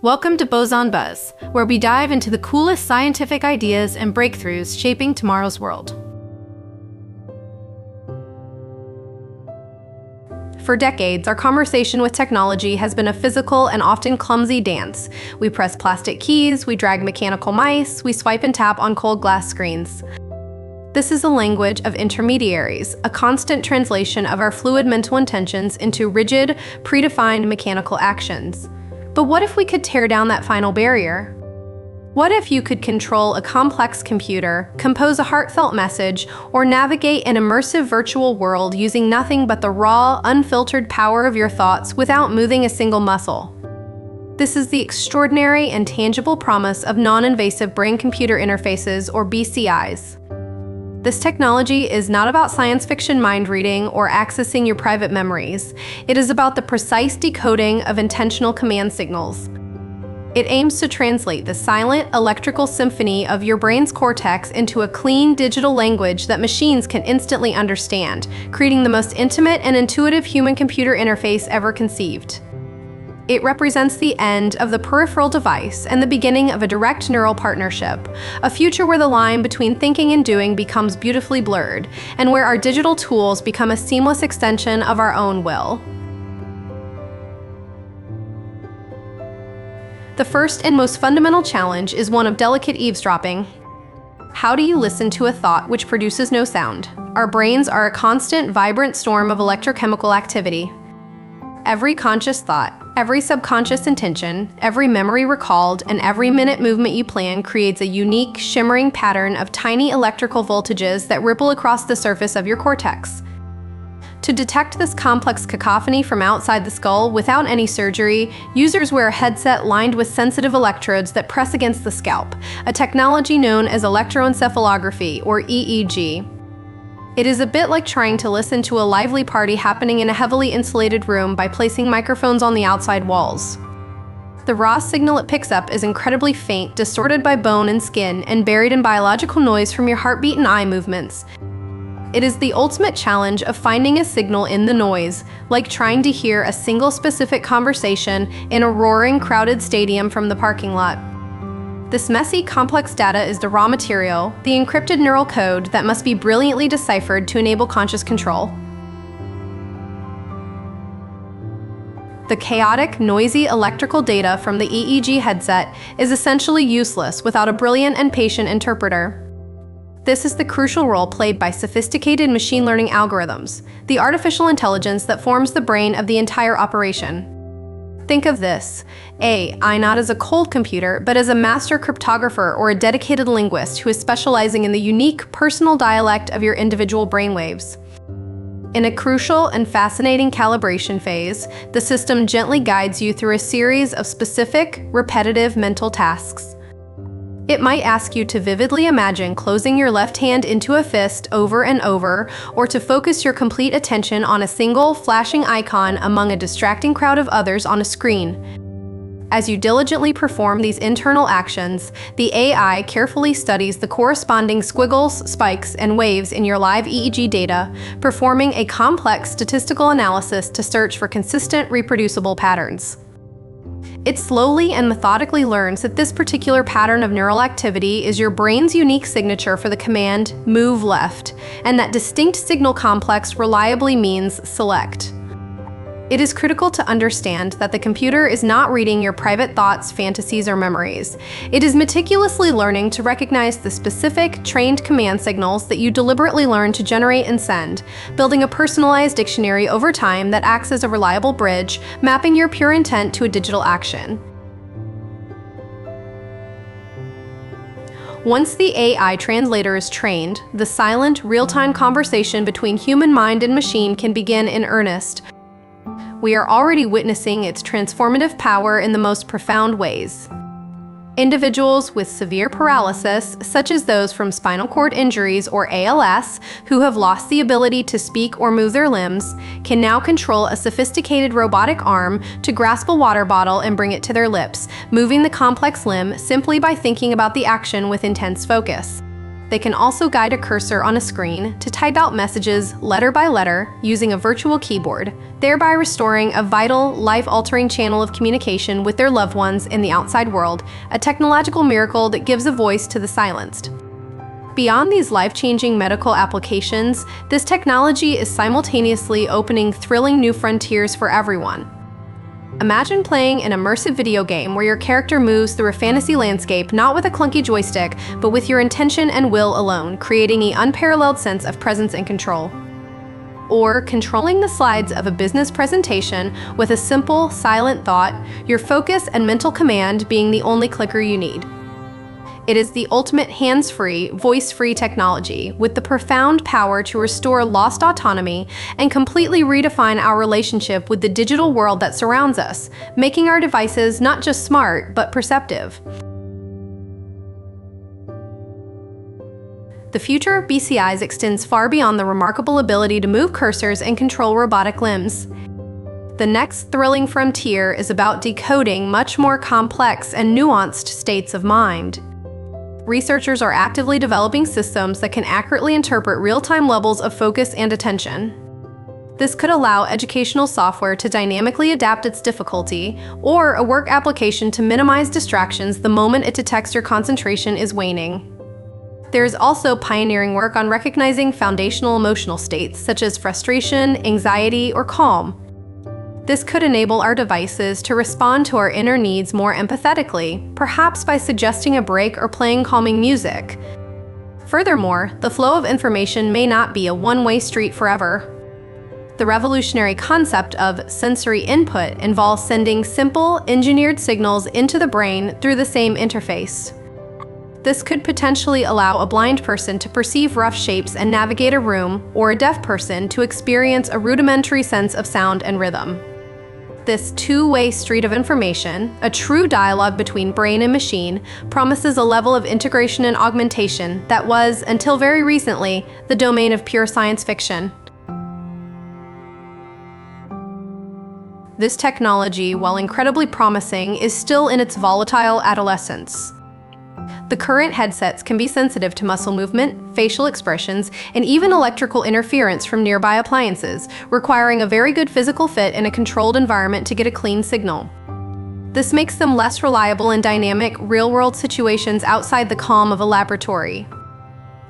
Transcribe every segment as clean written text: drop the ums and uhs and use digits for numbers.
Welcome to BosonBuzz, where we dive into the coolest scientific ideas and breakthroughs shaping tomorrow's world. For decades, our conversation with technology has been a physical and often clumsy dance. We press plastic keys, we drag mechanical mice, we swipe and tap on cold glass screens. This is a language of intermediaries, a constant translation of our fluid mental intentions into rigid, predefined mechanical actions. But what if we could tear down that final barrier? What if you could control a complex computer, compose a heartfelt message, or navigate an immersive virtual world using nothing but the raw, unfiltered power of your thoughts without moving a single muscle? This is the extraordinary and tangible promise of non-invasive brain-computer interfaces, or BCIs. This technology is not about science fiction mind reading or accessing your private memories. It is about the precise decoding of intentional command signals. It aims to translate the silent, electrical symphony of your brain's cortex into a clean digital language that machines can instantly understand, creating the most intimate and intuitive human-computer interface ever conceived. It represents the end of the peripheral device and the beginning of a direct neural partnership, a future where the line between thinking and doing becomes beautifully blurred, and where our digital tools become a seamless extension of our own will. The first and most fundamental challenge is one of delicate eavesdropping. How do you listen to a thought which produces no sound? Our brains are a constant, vibrant storm of electrochemical activity. Every conscious thought, every subconscious intention, every memory recalled, and every minute movement you plan creates a unique, shimmering pattern of tiny electrical voltages that ripple across the surface of your cortex. To detect this complex cacophony from outside the skull without any surgery, users wear a headset lined with sensitive electrodes that press against the scalp, a technology known as electroencephalography, or EEG. It is a bit like trying to listen to a lively party happening in a heavily insulated room by placing microphones on the outside walls. The raw signal it picks up is incredibly faint, distorted by bone and skin, and buried in biological noise from your heartbeat and eye movements. It is the ultimate challenge of finding a signal in the noise, like trying to hear a single specific conversation in a roaring, crowded stadium from the parking lot. This messy, complex data is the raw material, the encrypted neural code that must be brilliantly deciphered to enable conscious control. The chaotic, noisy electrical data from the EEG headset is essentially useless without a brilliant and patient interpreter. This is the crucial role played by sophisticated machine learning algorithms, the artificial intelligence that forms the brain of the entire operation. Think of this, AI not as a cold computer, but as a master cryptographer or a dedicated linguist who is specializing in the unique, personal dialect of your individual brainwaves. In a crucial and fascinating calibration phase, the system gently guides you through a series of specific, repetitive mental tasks. It might ask you to vividly imagine closing your left hand into a fist over and over, or to focus your complete attention on a single, flashing icon among a distracting crowd of others on a screen. As you diligently perform these internal actions, the AI carefully studies the corresponding squiggles, spikes, and waves in your live EEG data, performing a complex statistical analysis to search for consistent, reproducible patterns. It slowly and methodically learns that this particular pattern of neural activity is your brain's unique signature for the command "move left," and that distinct signal complex reliably means "select." It is critical to understand that the computer is not reading your private thoughts, fantasies, or memories. It is meticulously learning to recognize the specific, trained command signals that you deliberately learn to generate and send, building a personalized dictionary over time that acts as a reliable bridge, mapping your pure intent to a digital action. Once the AI translator is trained, the silent, real-time conversation between human mind and machine can begin in earnest. We are already witnessing its transformative power in the most profound ways. Individuals with severe paralysis, such as those from spinal cord injuries or ALS, who have lost the ability to speak or move their limbs, can now control a sophisticated robotic arm to grasp a water bottle and bring it to their lips, moving the complex limb simply by thinking about the action with intense focus. They can also guide a cursor on a screen to type out messages letter by letter using a virtual keyboard, thereby restoring a vital, life-altering channel of communication with their loved ones in the outside world, a technological miracle that gives a voice to the silenced. Beyond these life-changing medical applications, this technology is simultaneously opening thrilling new frontiers for everyone. Imagine playing an immersive video game where your character moves through a fantasy landscape not with a clunky joystick, but with your intention and will alone, creating an unparalleled sense of presence and control. Or controlling the slides of a business presentation with a simple, silent thought, your focus and mental command being the only clicker you need. It is the ultimate hands-free, voice-free technology with the profound power to restore lost autonomy and completely redefine our relationship with the digital world that surrounds us, making our devices not just smart, but perceptive. The future of BCIs extends far beyond the remarkable ability to move cursors and control robotic limbs. The next thrilling frontier is about decoding much more complex and nuanced states of mind. Researchers are actively developing systems that can accurately interpret real-time levels of focus and attention. This could allow educational software to dynamically adapt its difficulty, or a work application to minimize distractions the moment it detects your concentration is waning. There is also pioneering work on recognizing foundational emotional states such as frustration, anxiety, or calm. This could enable our devices to respond to our inner needs more empathetically, perhaps by suggesting a break or playing calming music. Furthermore, the flow of information may not be a one-way street forever. The revolutionary concept of sensory input involves sending simple, engineered signals into the brain through the same interface. This could potentially allow a blind person to perceive rough shapes and navigate a room, or a deaf person to experience a rudimentary sense of sound and rhythm. This two-way street of information, a true dialogue between brain and machine, promises a level of integration and augmentation that was, until very recently, the domain of pure science fiction. This technology, while incredibly promising, is still in its volatile adolescence. The current headsets can be sensitive to muscle movement, facial expressions, and even electrical interference from nearby appliances, requiring a very good physical fit in a controlled environment to get a clean signal. This makes them less reliable in dynamic, real-world situations outside the calm of a laboratory.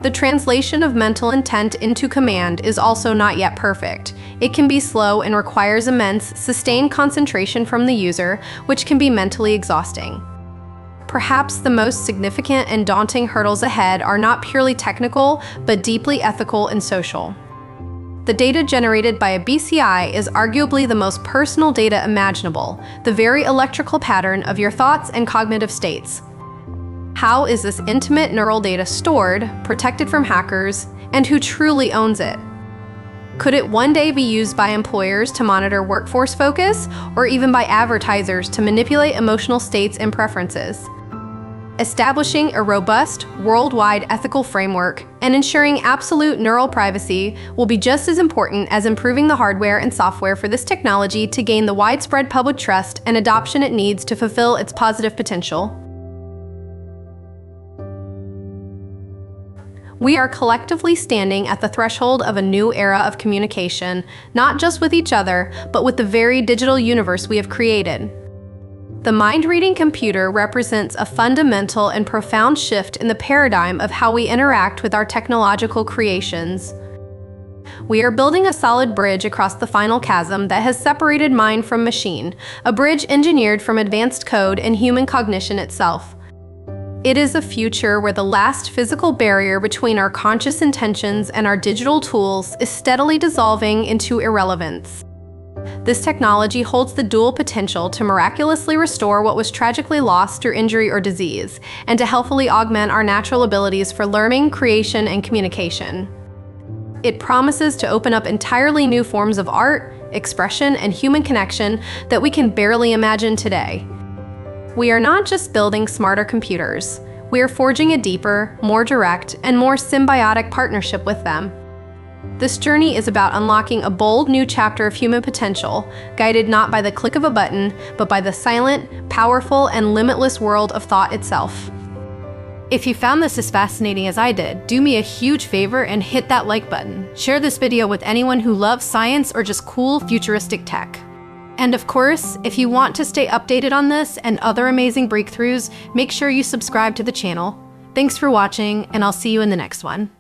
The translation of mental intent into command is also not yet perfect. It can be slow and requires immense, sustained concentration from the user, which can be mentally exhausting. Perhaps the most significant and daunting hurdles ahead are not purely technical, but deeply ethical and social. The data generated by a BCI is arguably the most personal data imaginable, the very electrical pattern of your thoughts and cognitive states. How is this intimate neural data stored, protected from hackers, and who truly owns it? Could it one day be used by employers to monitor workforce focus, or even by advertisers to manipulate emotional states and preferences? Establishing a robust, worldwide ethical framework and ensuring absolute neural privacy will be just as important as improving the hardware and software for this technology to gain the widespread public trust and adoption it needs to fulfill its positive potential. We are collectively standing at the threshold of a new era of communication, not just with each other, but with the very digital universe we have created. The mind-reading computer represents a fundamental and profound shift in the paradigm of how we interact with our technological creations. We are building a solid bridge across the final chasm that has separated mind from machine, a bridge engineered from advanced code and human cognition itself. It is a future where the last physical barrier between our conscious intentions and our digital tools is steadily dissolving into irrelevance. This technology holds the dual potential to miraculously restore what was tragically lost through injury or disease, and to healthily augment our natural abilities for learning, creation, and communication. It promises to open up entirely new forms of art, expression, and human connection that we can barely imagine today. We are not just building smarter computers. We are forging a deeper, more direct, and more symbiotic partnership with them. This journey is about unlocking a bold new chapter of human potential, guided not by the click of a button, but by the silent, powerful, and limitless world of thought itself. If you found this as fascinating as I did, do me a huge favor and hit that like button. Share this video with anyone who loves science or just cool futuristic tech. And of course, if you want to stay updated on this and other amazing breakthroughs, make sure you subscribe to the channel. Thanks for watching, and I'll see you in the next one.